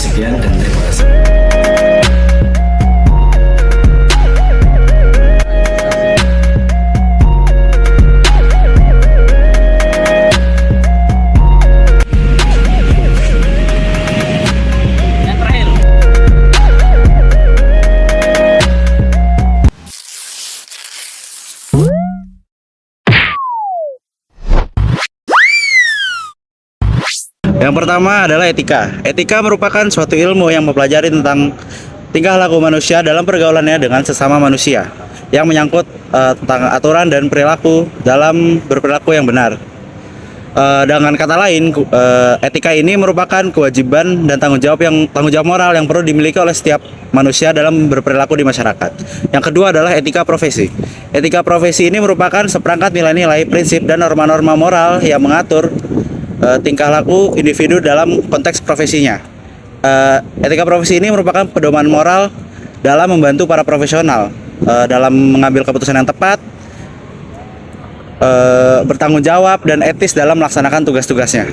Sekian dan terima kasih. Yang pertama adalah etika. Etika merupakan suatu ilmu yang mempelajari tentang tingkah laku manusia dalam pergaulannya dengan sesama manusia, yang menyangkut tentang aturan dan perilaku dalam berperilaku yang benar. Dengan kata lain, etika ini merupakan kewajiban dan tanggung jawab moral yang perlu dimiliki oleh setiap manusia dalam berperilaku di masyarakat. Yang kedua adalah etika profesi. Etika profesi ini merupakan seperangkat nilai-nilai, prinsip, dan norma-norma moral yang mengatur tingkah laku individu dalam konteks profesinya. Etika profesi ini merupakan pedoman moral dalam membantu para profesional dalam mengambil keputusan yang tepat, bertanggung jawab, dan etis dalam melaksanakan tugas-tugasnya.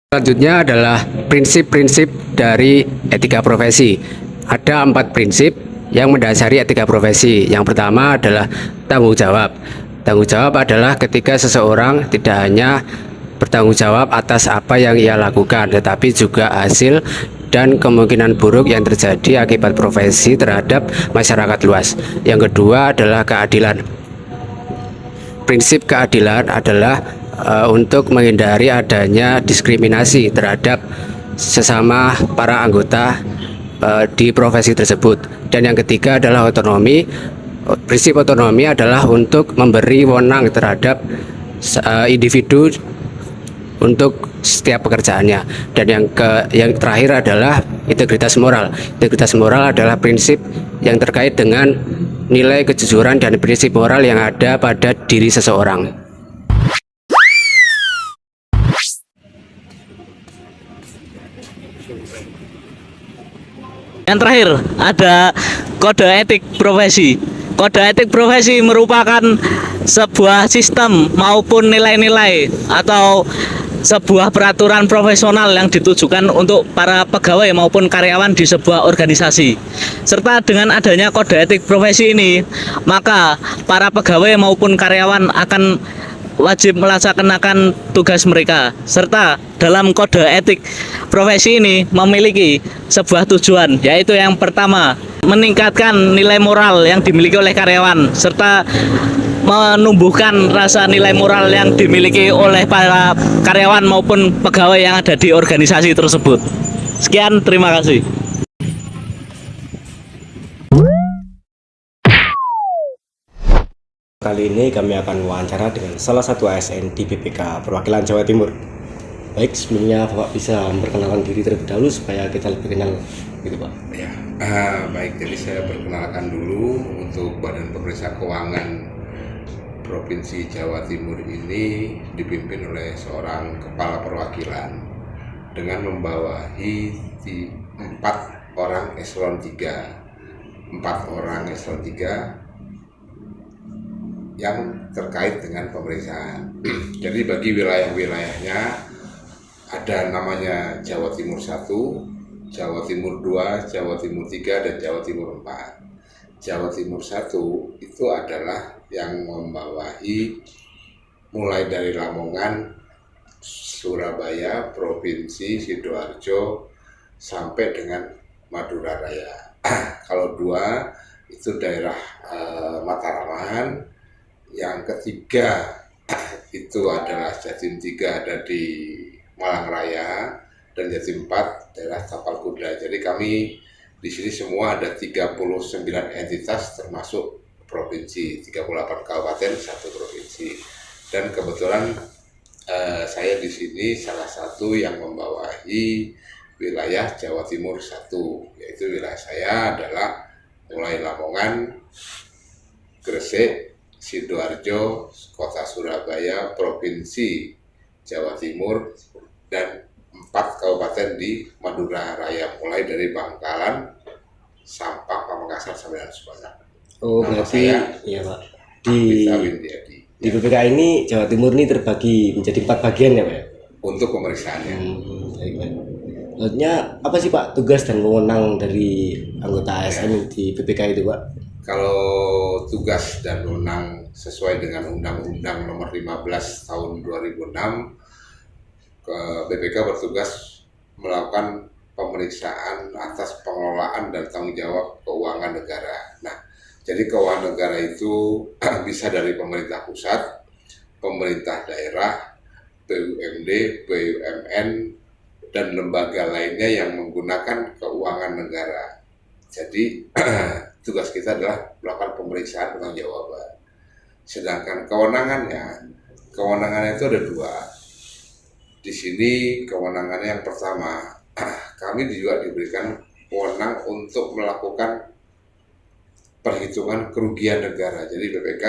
Selanjutnya adalah prinsip-prinsip dari etika profesi. Ada 4 prinsip yang mendasari etika profesi. Yang pertama adalah tanggung jawab. Tanggung jawab adalah ketika seseorang tidak hanya bertanggung jawab atas apa yang ia lakukan, tetapi juga hasil dan kemungkinan buruk yang terjadi akibat profesi terhadap masyarakat luas. Yang kedua adalah keadilan. Prinsip keadilan adalah untuk menghindari adanya diskriminasi terhadap sesama para anggota di profesi tersebut. Dan yang ketiga adalah otonomi. Prinsip otonomi adalah untuk memberi wewenang terhadap individu untuk setiap pekerjaannya. Dan yang terakhir adalah integritas moral. Integritas moral adalah prinsip yang terkait dengan nilai kejujuran dan prinsip moral yang ada pada diri seseorang. Yang terakhir ada kode etik profesi. Kode etik profesi merupakan sebuah sistem maupun nilai-nilai atau sebuah peraturan profesional yang ditujukan untuk para pegawai maupun karyawan di sebuah organisasi. Serta dengan adanya kode etik profesi ini, maka para pegawai maupun karyawan akan wajib melaksanakan tugas mereka. Serta dalam kode etik profesi ini memiliki sebuah tujuan, yaitu yang pertama, meningkatkan nilai moral yang dimiliki oleh karyawan, serta menumbuhkan rasa nilai moral yang dimiliki oleh para karyawan maupun pegawai yang ada di organisasi tersebut. Sekian, terima kasih. Kali ini kami akan wawancara dengan salah satu ASN di BPK Perwakilan Jawa Timur. Baik, sebelumnya Bapak bisa memperkenalkan diri terlebih dahulu supaya kita lebih kenal, gitu Pak. Ya, baik. Jadi saya perkenalkan dulu untuk Badan Pemeriksa Keuangan Provinsi Jawa Timur ini dipimpin oleh seorang kepala perwakilan dengan membawahi 4 orang eselon 3 yang terkait dengan pemeriksaan. Jadi bagi wilayah-wilayahnya ada namanya Jawa Timur 1, Jawa Timur 2, Jawa Timur 3, dan Jawa Timur 4. Jawa Timur 1 itu adalah yang membawahi mulai dari Lamongan, Surabaya, Provinsi Sidoarjo, sampai dengan Madura Raya. Kalau 2 itu daerah Mataraman. Yang ketiga itu adalah Jatim 3 ada di Malang Raya. dan Jatim 4 daerah Tapal Kuda. Jadi kami di sini semua ada 39 entitas termasuk provinsi, 38 kabupaten, satu provinsi. Dan kebetulan saya di sini salah satu yang membawahi wilayah Jawa Timur 1, yaitu wilayah saya adalah mulai Lamongan, Gresik, Sidoarjo, Kota Surabaya, Provinsi Jawa Timur, dan 4 kabupaten di Madura Raya, mulai dari Bangkalan, Sampang, Pamekasan, sampai Haruspanak. Oh, Nama berarti saya ya Pak. Di Bisa Windiadi. di PPK ini Jawa Timur ini terbagi menjadi 4 bagian ya Pak? Ya? Untuk pemeriksaannya. Baik, baik. Maksudnya apa sih Pak tugas dan wewenang dari anggota ASN di PPK itu Pak? Kalau tugas dan wewenang sesuai dengan Undang-Undang Nomor 15 Tahun 2006, BPK bertugas melakukan pemeriksaan atas pengelolaan dan tanggung jawab keuangan negara. Nah, jadi keuangan negara itu bisa dari pemerintah pusat, pemerintah daerah, BUMD, BUMN, dan lembaga lainnya yang menggunakan keuangan negara. Jadi tugas kita adalah melakukan pemeriksaan pertanggungjawaban. Sedangkan kewenangannya itu ada 2. Di sini kewenangannya yang pertama, kami juga diberikan wewenang untuk melakukan perhitungan kerugian negara. Jadi BPK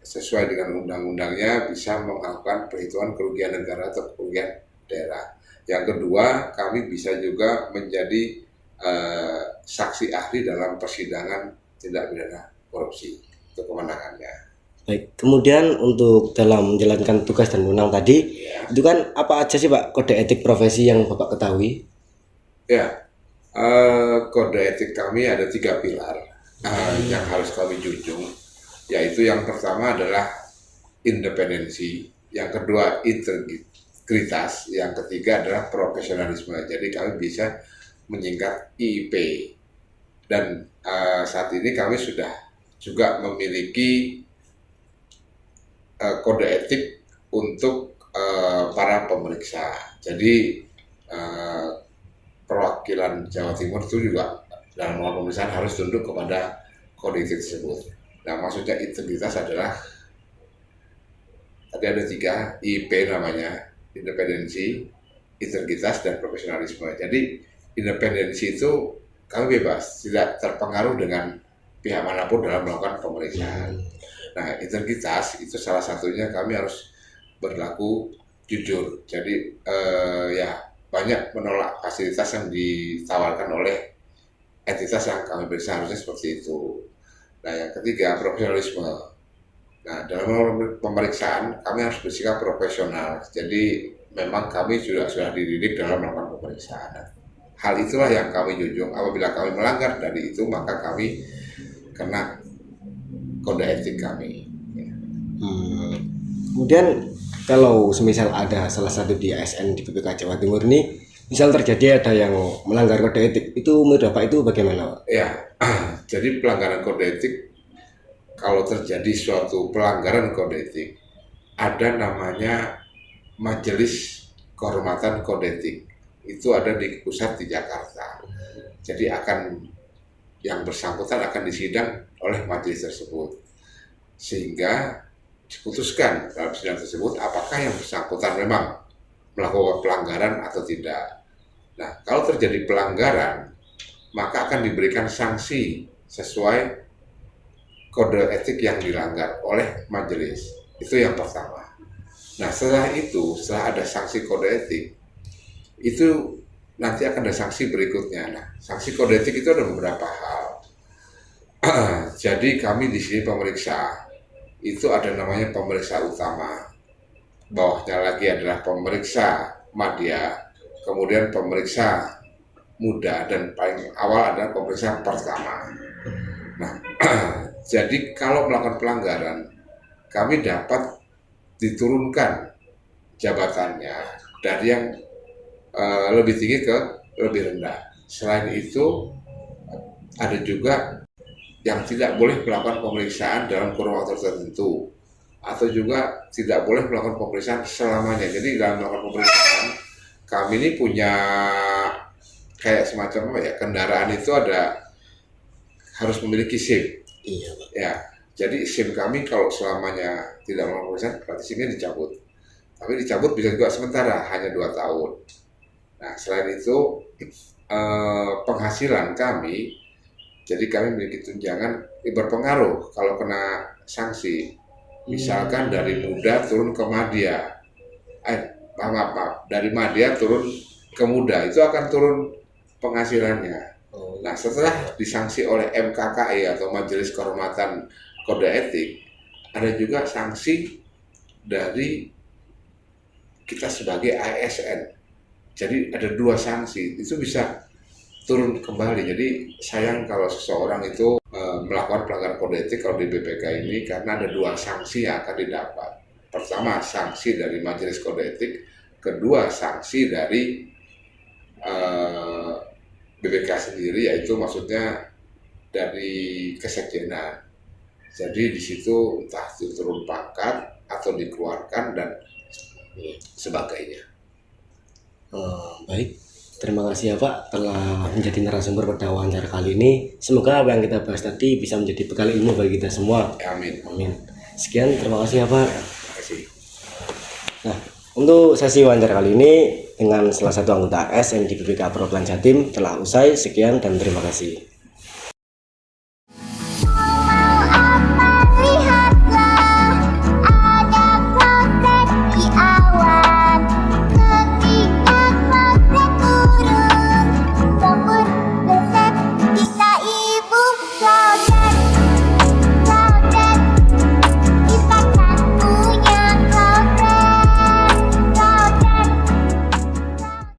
sesuai dengan undang-undangnya bisa melakukan perhitungan kerugian negara atau kerugian daerah. Yang kedua, kami bisa juga menjadi saksi ahli dalam persidangan tindak pidana korupsi. Itu kewenangannya. Baik, kemudian untuk dalam menjalankan tugas dan wewenang tadi, itu kan apa aja sih Pak kode etik profesi yang Bapak ketahui? Ya, kode etik kami ada 3 pilar yang harus kami junjung, yaitu yang pertama adalah independensi, yang kedua integritas, yang ketiga adalah profesionalisme. Jadi kami bisa menyingkat IIP. Dan saat ini kami sudah juga memiliki kode etik untuk para pemeriksa. Jadi perwakilan Jawa Timur itu juga dalam melakukan pemeriksaan harus tunduk kepada kode etik tersebut. Nah, maksudnya integritas adalah tadi ada 3, IP namanya, independensi, integritas, dan profesionalisme. Jadi independensi itu kami bebas, tidak terpengaruh dengan pihak manapun dalam melakukan pemeriksaan. Nah, integritas itu salah satunya kami harus berlaku jujur. Jadi ya banyak menolak fasilitas yang ditawarkan oleh entitas yang kami periksa, harusnya seperti itu. Nah, yang ketiga profesionalisme. Nah, dalam pemeriksaan kami harus bersikap profesional. Jadi memang kami sudah dididik dalam melakukan pemeriksaan. Hal itulah yang kami junjung. Apabila kami melanggar dari itu, maka kami kena kode etik kami. Kemudian kalau semisal ada salah satu di ASN di PPK Jawa Timur ini, misal terjadi ada yang melanggar kode etik, itu menurut Bapak itu bagaimana Pak? Ya, jadi pelanggaran kode etik, kalau terjadi suatu pelanggaran kode etik, ada namanya Majelis Kehormatan Kode Etik. Itu ada di pusat di Jakarta. Jadi yang bersangkutan akan disidang oleh majelis tersebut, sehingga diputuskan dalam sidang tersebut apakah yang bersangkutan memang melakukan pelanggaran atau tidak. Nah, kalau terjadi pelanggaran, maka akan diberikan sanksi sesuai kode etik yang dilanggar oleh majelis. Itu yang pertama. Nah, setelah ada sanksi kode etik, itu nanti akan ada sanksi berikutnya. Nah, sanksi kode etik itu ada beberapa hal. Jadi kami di sini pemeriksa, itu ada namanya pemeriksa utama. Bawahnya lagi adalah pemeriksa madya, kemudian pemeriksa muda, dan paling awal adalah pemeriksa pertama. Nah, jadi kalau melakukan pelanggaran, kami dapat diturunkan jabatannya dari yang lebih tinggi ke lebih rendah. Selain itu, ada juga yang tidak boleh melakukan pemeriksaan dalam kurun waktu tertentu, atau juga tidak boleh melakukan pemeriksaan selamanya. Jadi dalam melakukan pemeriksaan, kami ini punya kayak semacam apa ya, kendaraan itu harus memiliki SIM. Iya, Pak. Ya, jadi SIM kami kalau selamanya tidak melakukan pemeriksaan, berarti SIM-nya dicabut. Tapi dicabut bisa juga sementara, hanya 2 tahun. Nah, selain itu penghasilan kami, jadi kami memiliki tunjangan berpengaruh kalau kena sanksi. Misalkan dari muda turun ke madya, maaf, dari madya turun ke muda, itu akan turun penghasilannya. Nah, setelah disanksi oleh MKKI atau Majelis Kehormatan Kode Etik, ada juga sanksi dari kita sebagai ASN. Jadi ada 2 sanksi, itu bisa turun kembali. Jadi sayang kalau seseorang itu melakukan pelanggaran kode etik kalau di BPK ini, karena ada 2 sanksi yang akan didapat. Pertama, sanksi dari Majelis Kode Etik. Kedua, sanksi dari BPK sendiri, yaitu maksudnya dari kesekjenan. Jadi di situ entah itu turun pangkat atau dikeluarkan dan sebagainya. Baik, terima kasih ya Pak telah menjadi narasumber pada wawancara kali ini. Semoga apa yang kita bahas tadi bisa menjadi bekal ilmu bagi kita semua. Amin. Amin. Sekian, terima kasih ya Pak. Terima kasih. Nah, untuk sesi wawancara kali ini dengan salah satu anggota ASN di BPK Perwakilan Jatim telah usai. Sekian dan terima kasih.